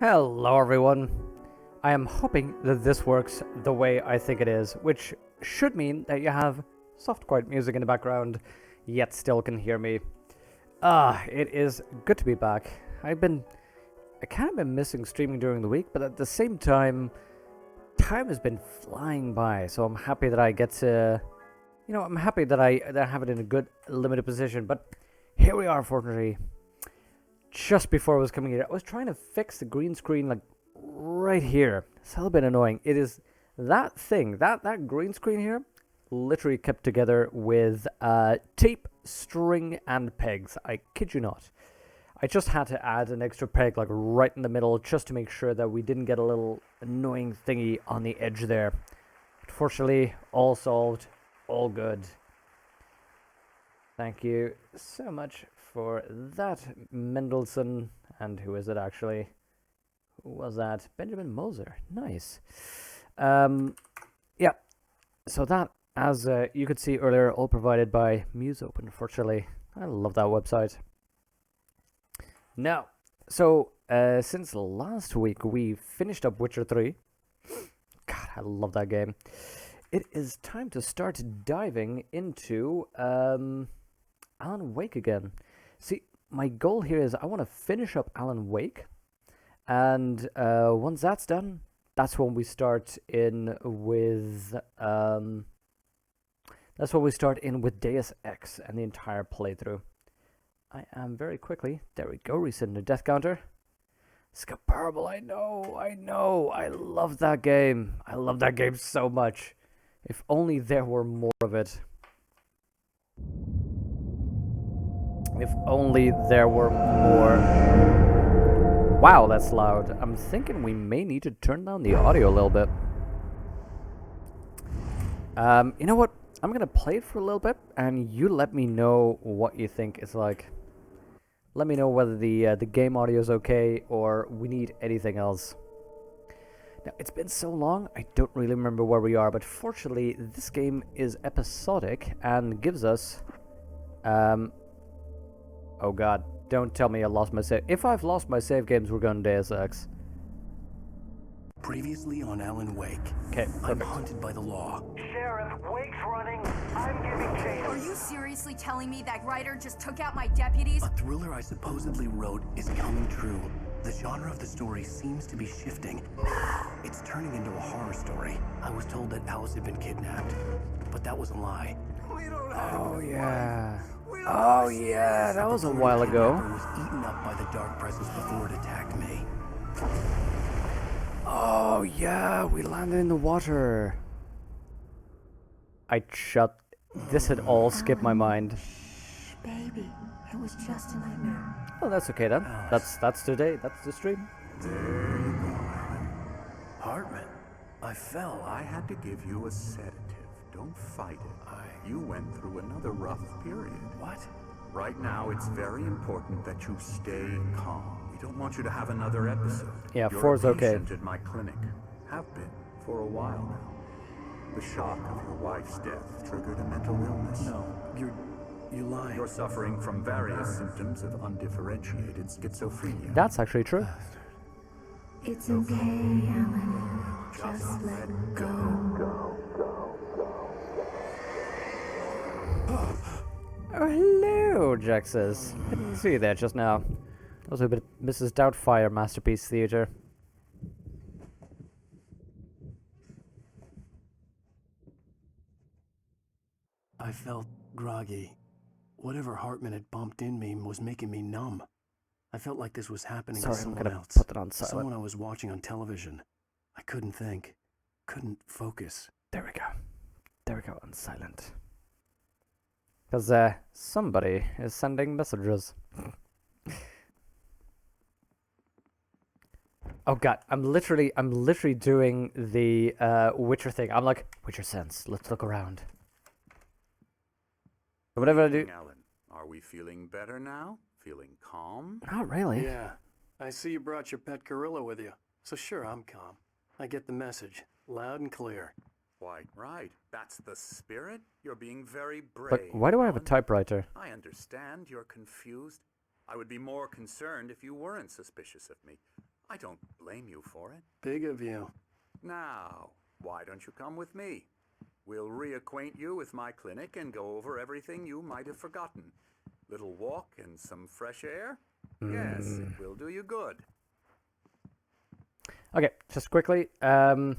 Hello everyone. I am hoping that this works the way I think it is, which should mean that you have soft quiet music in the background, yet still can hear me. It is good to be back. I kind of been missing streaming during the week, but at the same time, time has been flying by, so I'm happy that I get to, I'm happy that I have it in a good limited position, but here we are, fortunately. Just before I was coming here, I was trying to fix the green screen like right here. It's a little bit annoying. It is that thing, that green screen here, literally kept together with tape, string, and pegs. I kid you not. I just had to add an extra peg like right in the middle just to make sure that we didn't get a little annoying thingy on the edge there. Fortunately, all solved, all good. Thank you so much for that, Mendelssohn. And who is it actually? Who was that? Benjamin Moser. Nice. Yeah. So that, as you could see earlier, all provided by MuseOpen. Unfortunately, I love that website. Now, so since last week we finished up Witcher 3. God, I love that game. It is time to start diving into Alan Wake again. See, my goal here is I want to finish up Alan Wake, and once that's done, that's when we start in with Deus Ex and the entire playthrough. I am very quickly. There we go. Resetting the death counter. Scapurable. I know. I love that game. I love that game so much. If only there were more of it. If only there were more. Wow, that's loud. I'm thinking we may need to turn down the audio a little bit. You know what? I'm gonna play it for a little bit, and you let me know what you think it's like. Let me know whether the game audio is okay or we need anything else. Now, it's been so long, I don't really remember where we are, but fortunately, this game is episodic and gives us... Oh god, don't tell me I lost my save. If I've lost my save games, we're going to Deus Ex. Previously on Alan Wake. Okay, I'm hunted by the law. Sheriff, Wake's running. I'm giving chase. Are you seriously telling me that writer just took out my deputies? A thriller I supposedly wrote is coming true. The genre of the story seems to be shifting. It's turning into a horror story. I was told that Alice had been kidnapped, but that was a lie. Oh yeah. Oh yeah, that was a while ago. The was eaten up by the dark presence before it attacked me. Oh yeah, we landed in the water. This had all skipped my mind. Shh, baby. It was just a nightmare. Oh, that's okay then. That's today. That's the stream. There you go, Alan. Hartman, I fell. I had to give you a sedative. Don't fight it. You went through another rough period. what? Right now, it's very important that you stay calm. We don't want you to have another episode. Yeah, You're 4's a okay. patient at my clinic. Have been for a while now. The shock of your wife's death triggered a mental illness. No, you lied. You're suffering from various symptoms of undifferentiated schizophrenia. That's actually true. It's okay, Alan. Just let go. Oh, hello, Jaxus. I didn't see you there just now. That was a bit Mrs. Doubtfire Masterpiece Theater. I felt groggy. Whatever Hartman had bumped in me was making me numb. I felt like this was happening to Sorry, I'm someone gonna else. put that on silent. Someone I was watching on television. I couldn't think. Couldn't focus. There we go. There we go, on silent. Because, somebody is sending messages. Oh god, I'm literally doing the, Witcher thing. I'm like, Witcher sense, let's look around. Whatever I do... Alan, are we feeling better now? Feeling calm? Not really. Yeah, I see you brought your pet gorilla with you. So sure, I'm calm. I get the message, loud and clear. Quite right. That's the spirit. You're being very brave. But why do I have a Alan. typewriter? I understand you're confused. I would be more concerned if you weren't suspicious of me. I don't blame you for it. Big of you. Now, why don't you come with me? We'll reacquaint you with my clinic and go over everything you might have forgotten. Little walk and some fresh air? Yes, it will do you good. Okay, just quickly. Whatever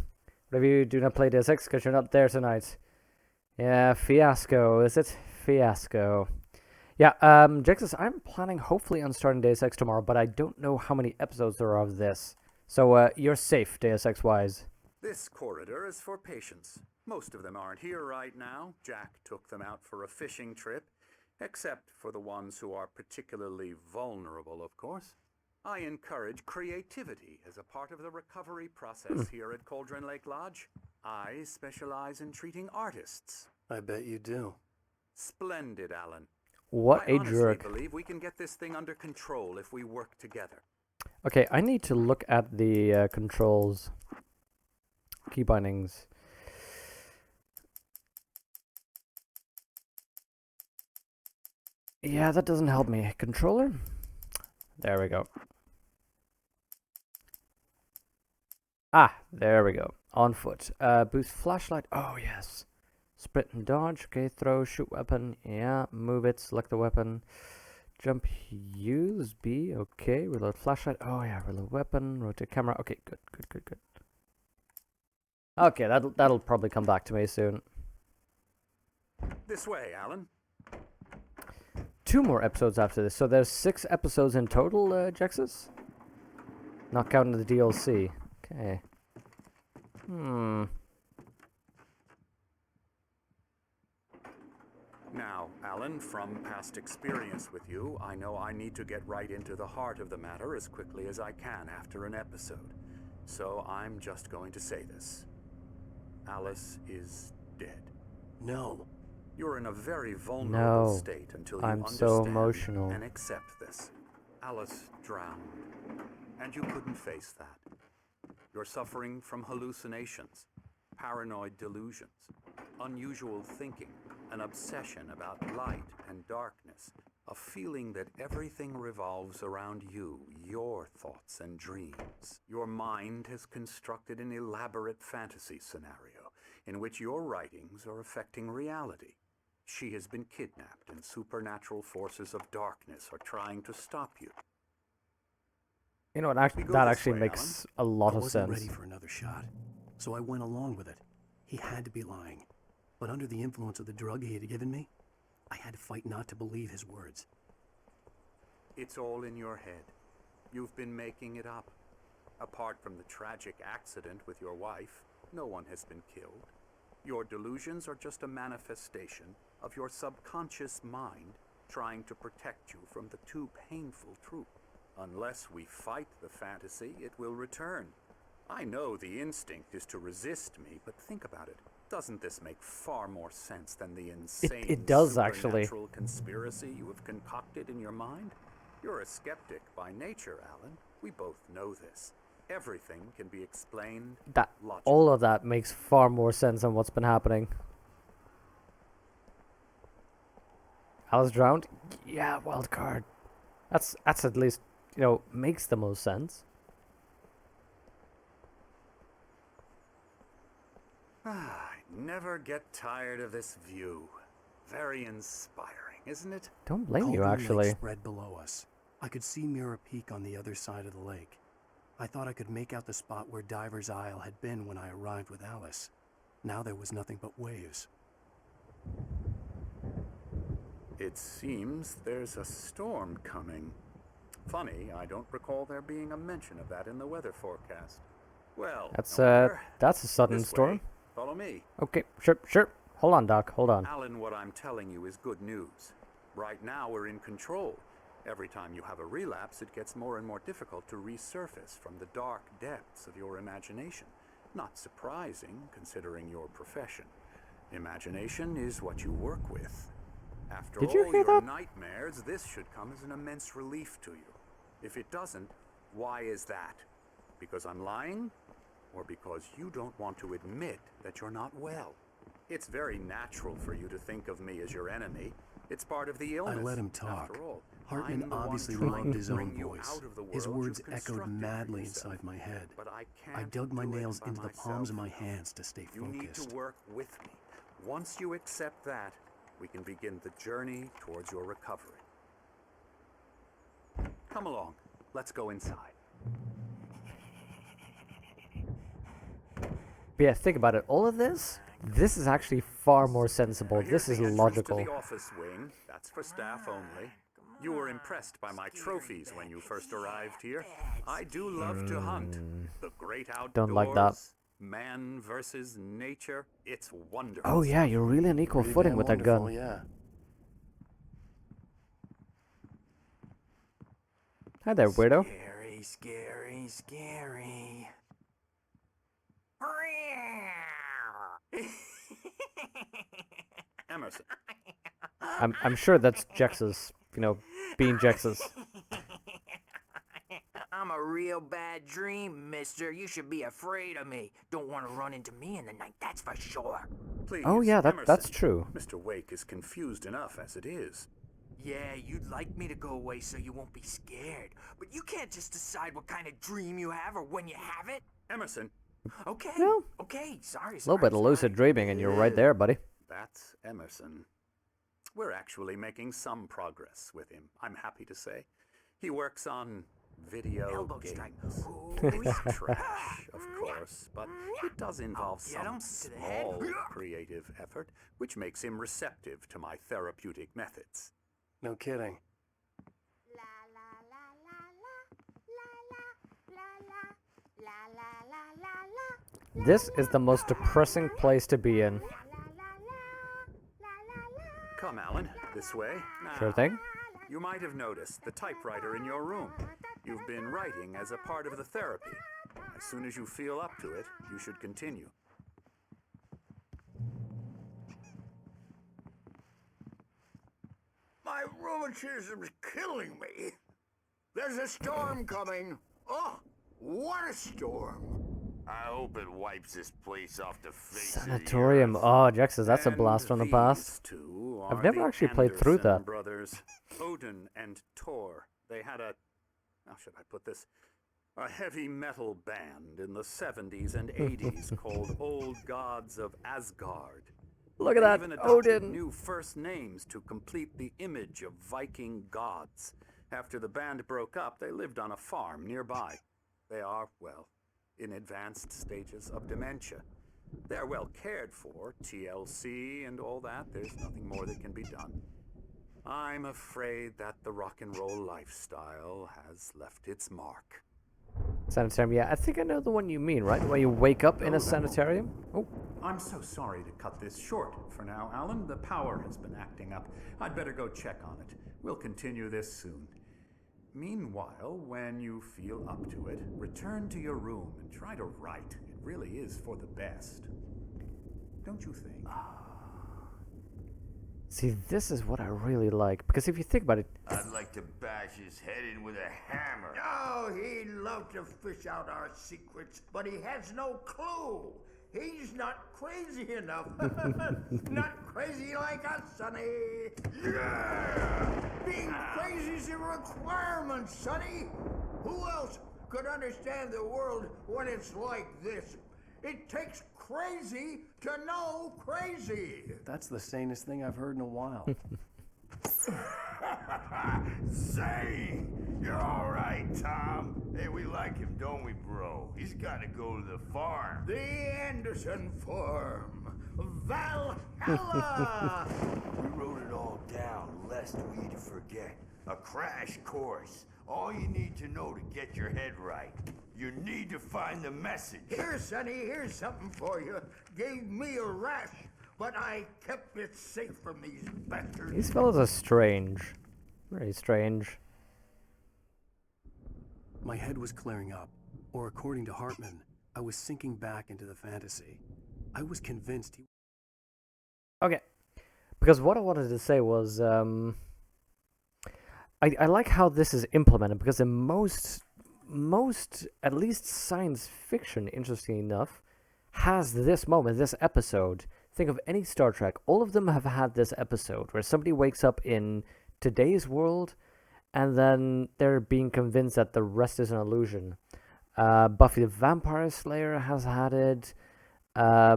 you do not play Deus Ex because you're not there tonight. Yeah, Fiasco, is it? Fiasco. Yeah, Jexus, I'm planning hopefully on starting Deus Ex tomorrow, but I don't know how many episodes there are of this. So, you're safe, Deus Ex-wise. This corridor is for patients. Most of them aren't here right now. Jack took them out for a fishing trip, except for the ones who are particularly vulnerable, of course. I encourage creativity as a part of the recovery process here at Cauldron Lake Lodge. I specialize in treating artists. I bet you do. Splendid, Alan. What I a honestly jerk. believe we can get this thing under control if we work together. Okay, I need to look at the controls. Key bindings. Yeah, that doesn't help me. Controller? There we go. Ah, there we go. On foot. Boost flashlight. Oh, yes. Sprint and dodge. Okay, throw, shoot weapon. Yeah, move it, select the weapon. Jump, use B. Okay, reload flashlight. Oh, yeah, reload weapon. Rotate camera. Okay, good. Okay, that'll probably come back to me soon. This way, Alan. 2 more episodes after this. So there's 6 episodes in total, Jexus? Not counting the DLC. Okay. Now, Alan, from past experience with you, I know I need to get right into the heart of the matter as quickly as I can after an episode. So I'm just going to say this. Alice is dead. No. You're in a very vulnerable No. state until you I'm understand so emotional. and accept this. Alice drowned, and you couldn't face that. You're suffering from hallucinations, paranoid delusions, unusual thinking, an obsession about light and darkness, a feeling that everything revolves around you, your thoughts and dreams. Your mind has constructed an elaborate fantasy scenario in which your writings are affecting reality. She has been kidnapped, and supernatural forces of darkness are trying to stop you. You know what? We go That this actually way, makes a lot I of wasn't sense. ready for another shot, so I went along with it. He had to be lying. But under the influence of the drug he had given me, I had to fight not to believe his words. It's all in your head. You've been making it up. Apart from the tragic accident with your wife, no one has been killed. Your delusions are just a manifestation of your subconscious mind trying to protect you from the too painful truth. Unless we fight the fantasy, it will return. I know the instinct is to resist me, but think about it. Doesn't this make far more sense than the insane it does, actually. supernatural conspiracy you have concocted in your mind? You're a skeptic by nature, Alan. We both know this. Everything can be explained logically. All of that makes far more sense than what's been happening. Alice drowned? Yeah, wild card. That's at least, makes the most sense. I never get tired of this view. Very inspiring, isn't it? Don't blame you, Cauldron actually. Lake spread below us. I could see Mirror Peak on the other side of the lake. I thought I could make out the spot where Diver's Isle had been when I arrived with Alice. Now there was nothing but waves. It seems there's a storm coming. Funny, I don't recall there being a mention of that in the weather forecast. Well, That's no matter. that's a sudden This storm. way. Follow me. Okay, sure. Hold on, Doc. Hold on. Alan, what I'm telling you is good news. Right now we're in control. Every time you have a relapse, it gets more and more difficult to resurface from the dark depths of your imagination. Not surprising, considering your profession. Imagination is what you work with. After Did you all hear your that? nightmares, this should come as an immense relief to you. If it doesn't, why is that? Because I'm lying? Or because you don't want to admit that you're not well? It's very natural for you to think of me as your enemy. It's part of the illness. let him talk. After all, Hartman I'm the one obviously trying loved to his bring own you voice. out of the His world words you've echoed constructed for madly yourself. inside my head. But I I can't dug my do it nails by into the palms of my myself. hands to stay You need focused. to work with me. Once you accept that, we can begin the journey towards your recovery. Come along. Let's go inside. But yeah, think about it. All of this is actually far more sensible. Here's This is the entrance logical. to the office wing. That's for staff only. You were impressed by my trophies when you first arrived here. I do love to hunt. The great outdoors. Don't like that. Man versus nature. It's wonderful. Oh yeah, you're really on equal Pretty footing damn with that wonderful, gun. Yeah. Hi there, weirdo. Scary, scary, scary. Emerson. I'm sure that's Jex's, being Jex's. I'm a real bad dream, mister. You should be afraid of me. Don't want to run into me in the night, that's for sure. Please, Oh yeah, that's Emerson. true. Mr. Wake is confused enough as it is. Yeah, you'd like me to go away so you won't be scared. But you can't just decide what kind of dream you have or when you have it. Emerson, Okay, Well, okay, sorry, A little bit of lucid dreaming, and you're right there, buddy. that's Emerson. We're actually making some progress with him, I'm happy to say. He works on video Elbow games. strike. It's trash, of course, but it does involve Get him some to the head. small creative effort, which makes him receptive to my therapeutic methods. No kidding. This is the most depressing place to be in. Come, Alan, this way. Sure Now, thing. you might have noticed the typewriter in your room. You've been writing as a part of the therapy. As soon as you feel up to it, you should continue. My rheumatism's killing me. There's a storm coming. Oh, what a storm. I hope it wipes this place off the face of the Sanatorium. earth. Oh, Jex's, that's a And blast from the these past. two I've are never the actually played through Anderson that. brothers, Odin and Tor. They had a, how should I put this? A heavy metal band in the 70s and 80s called Old Gods of Asgard. Look at They that, even adopted Odin. new first names to complete the image of Viking gods. After the band broke up, they lived on a farm nearby. They are, well, in advanced stages of dementia. They're well cared for, TLC and all that. There's nothing more that can be done. I'm afraid that the rock and roll lifestyle has left its mark. Sanitarium, yeah, I think I know the one you mean, right? Where you wake up in a sanitarium? Oh, I'm so sorry to cut this short for now, Alan. The power has been acting up. I'd better go check on it. We'll continue this soon. Meanwhile, when you feel up to it, return to your room and try to write. It really is for the best. Don't you think? see, this is what I really like. Because if you think about it, I'd like to bash his head in with a hammer. Oh, he'd love to fish out our secrets, but he has no clue. He's not crazy enough. Not crazy like us, Sonny. Yeah! Being crazy's a requirement, Sonny. Who else could understand the world when it's like this? It takes crazy to know crazy. That's the sanest thing I've heard in a while. Say, you're all right, Tom. Hey, we like him, don't we, bro? He's got to go to the farm. The Anderson Farm. Valhalla! We wrote it all down, lest we forget. A crash course. All you need to know to get your head right. You need to find the message. Here, Sonny, here's something for you. Gave me a rash, but I kept it safe from these bastards. these fellows are strange. Very strange. My head was clearing up, or according to Hartman, I was sinking back into the fantasy. I was convinced he... Okay. Because what I wanted to say was, I like how this is implemented, because in most, at least science fiction, interesting enough, has this moment, this episode. Think of any Star Trek. All of them have had this episode where somebody wakes up in today's world and then they're being convinced that the rest is an illusion. Buffy the Vampire Slayer has had it. I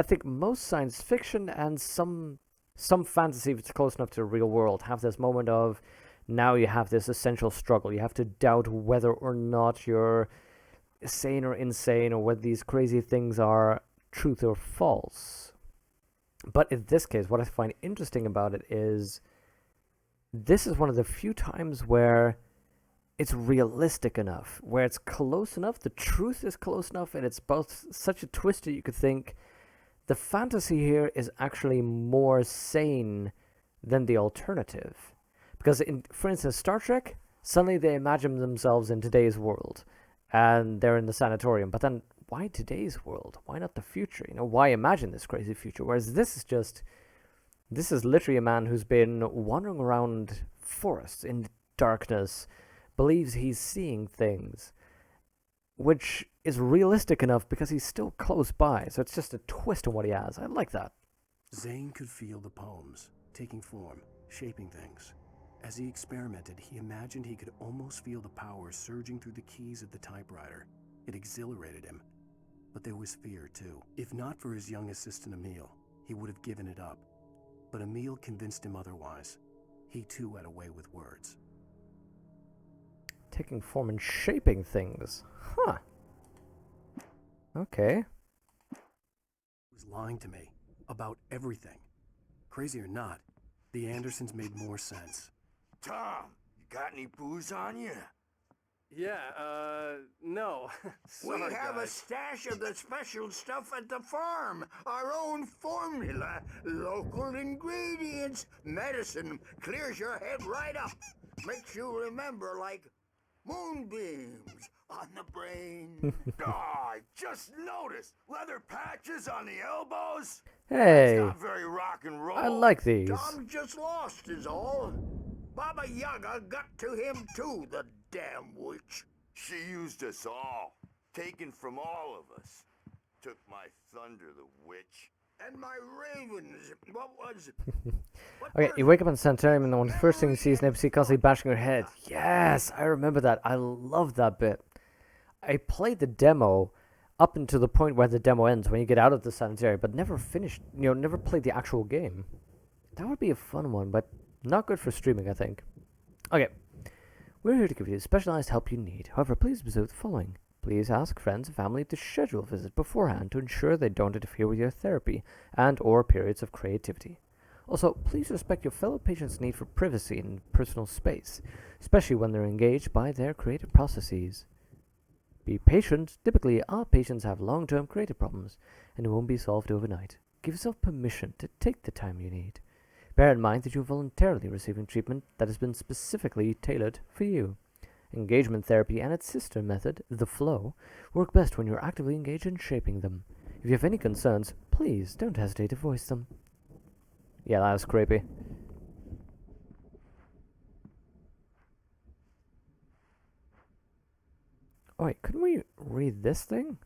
think most science fiction and some fantasy, if it's close enough to the real world, have this moment of now you have this essential struggle. You have to doubt whether or not you're sane or insane, or whether these crazy things are truth or false. But in this case, what I find interesting about it is this is one of the few times where it's realistic enough, where it's close enough, the truth is close enough, and it's both such a twist that you could think the fantasy here is actually more sane than the alternative. Because, for instance, Star Trek, suddenly they imagine themselves in today's world, and they're in the sanatorium. But then, why today's world? Why not the future? Why imagine this crazy future? Whereas this is literally a man who's been wandering around forests in darkness, believes he's seeing things, which is realistic enough because he's still close by. So it's just a twist on what he has. I like that. Zane could feel the poems taking form, shaping things. As he experimented, he imagined he could almost feel the power surging through the keys of the typewriter. It exhilarated him. But there was fear, too. If not for his young assistant Emil, he would have given it up. But Emil convinced him otherwise. He, too, had a way with words. Taking form and shaping things. Huh. Okay. He was lying to me about everything. Crazy or not, the Andersons made more sense. Tom, you got any booze on you? Yeah, no. We Sorry, have a guys. stash of the special stuff at the farm. Our own formula, local ingredients, medicine, clears your head right up. Makes you remember like moonbeams on the brain. Oh, I just noticed leather patches on the elbows. Hey, It's not very rock and roll. I like these. Tom just lost is all. Baba Yaga got to him too, the damn witch. She used us all, taken from all of us. Took my thunder, the witch. And my ravens. What was... Okay, you wake up in the sanitarium and the first thing you see is an NPC constantly bashing your head. Yes, I remember that. I love that bit. I played the demo up until the point where the demo ends, when you get out of the sanitarium, but never finished, never played the actual game. That would be a fun one, but not good for streaming, I think. Okay, we're here to give you the specialized help you need. However, please observe the following. Please ask friends and family to schedule a visit beforehand to ensure they don't interfere with your therapy and or periods of creativity. Also, please respect your fellow patients' need for privacy and personal space, especially when they're engaged by their creative processes. Be patient. Typically, our patients have long-term creative problems, and it won't be solved overnight. Give yourself permission to take the time you need. Bear in mind that you're voluntarily receiving treatment that has been specifically tailored for you. Engagement therapy and its sister method, the flow, work best when you're actively engaged in shaping them. If you have any concerns, please don't hesitate to voice them. Yeah, that was creepy. Oh wait, couldn't we read this thing?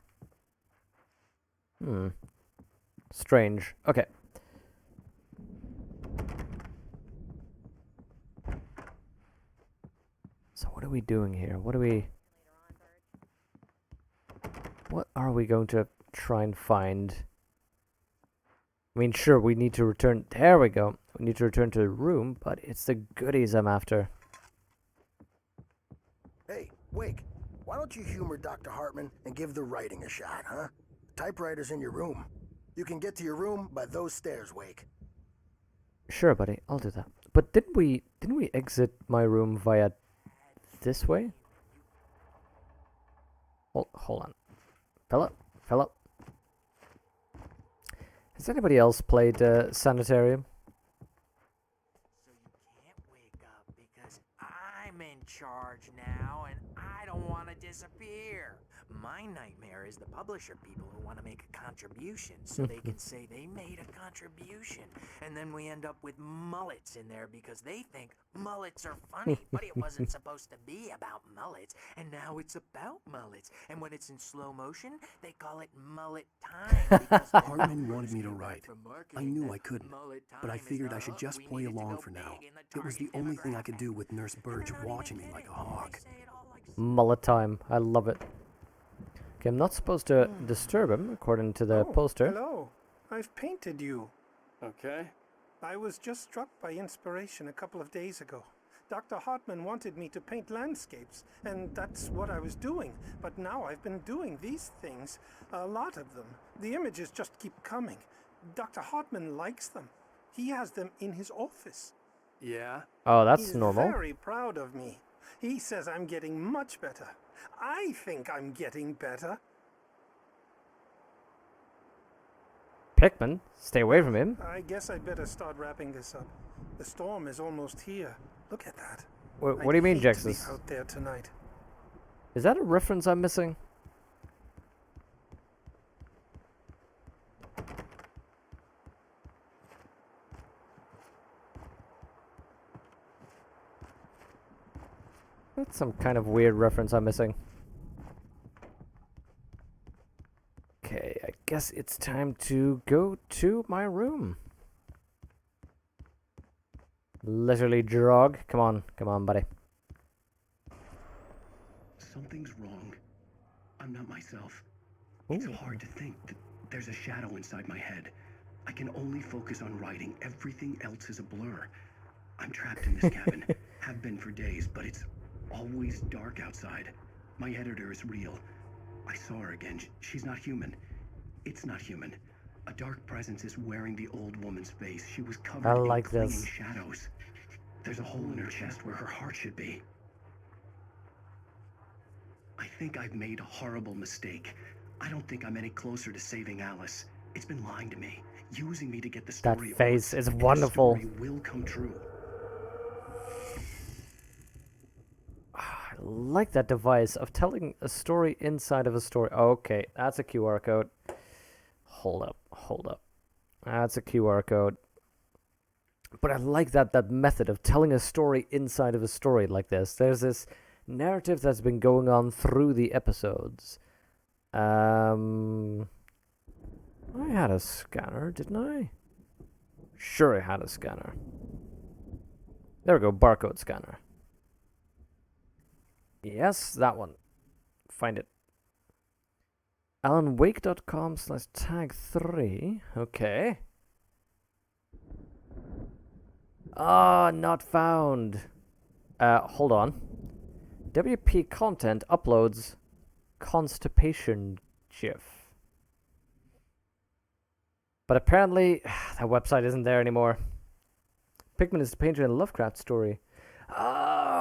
Strange. Okay. So what are we doing here? What are we going to try and find? I mean, sure, we need to return. There we go. We need to return to the room, but it's the goodies I'm after. Hey, Wake, why don't you humor Dr. Hartman and give the writing a shot, huh? Typewriter's in your room. You can get to your room by those stairs, Wake. Sure, buddy, I'll do that. But didn't we exit my room via this way? Hold on. Fella. Has anybody else played Sanitarium? So you can't wake up because I'm in charge now, and I don't don't want to disappear. My nightmare is the publisher people who want to make a contribution so they can say they made a contribution. And then we end up with mullets in there because they think mullets are funny. But it wasn't supposed to be about mullets. And now it's about mullets. And when it's in slow motion, they call it mullet time. Hartman wanted me to write. I knew I couldn't, but I figured I should just play along for now. It was the only thing I could do with Nurse Burge watching me like a hawk. Mullet time. I love it. Okay, I'm not supposed to disturb him, according to the poster. Hello. I've painted you. Okay. I was just struck by inspiration a couple of days ago. Dr. Hartman wanted me to paint landscapes, and that's what I was doing. But now I've been doing these things, a lot of them. The images just keep coming. Dr. Hartman likes them. He has them in his office. Yeah? Oh, that's He's normal. Very proud of me. He says I'm getting much better. I think I'm getting better. Pikmin, stay away from him. I guess I'd better start wrapping this up. The storm is almost here. Look at that. What do you mean, I'd hate to be Jexus? out there tonight. Is that a reference I'm missing? That's some kind of weird reference I'm missing. Okay, I guess it's time to go to my room. Literally jog. Come on, buddy. Something's wrong. I'm not myself. It's hard to think that there's a shadow inside my head. I can only focus on writing. Everything else is a blur. I'm trapped in this cabin. Have been for days, but it's always dark outside. My editor is real. I saw her again. She's not human. It's not human. A dark presence is wearing the old woman's face. She was covered in clinging shadows. There's a hole in her chest where her heart should be. I think I've made a horrible mistake. I don't think I'm any closer to saving Alice. It's been lying to me, using me to get the story. That face is over. wonderful. The story will come true. I like that device of telling a story inside of a story. Okay, that's a QR code. Hold up. That's a QR code. But I like that method of telling a story inside of a story like this. There's this narrative that's been going on through the episodes. I had a scanner, didn't I? Sure, I had a scanner. There we go, barcode scanner. Yes, that one. Find it. alanwake.com/tag3. Okay. Ah, not found. Hold on. WP content uploads constipation gif. But apparently, that website isn't there anymore. Pikmin is the painter in a Lovecraft story. Ah,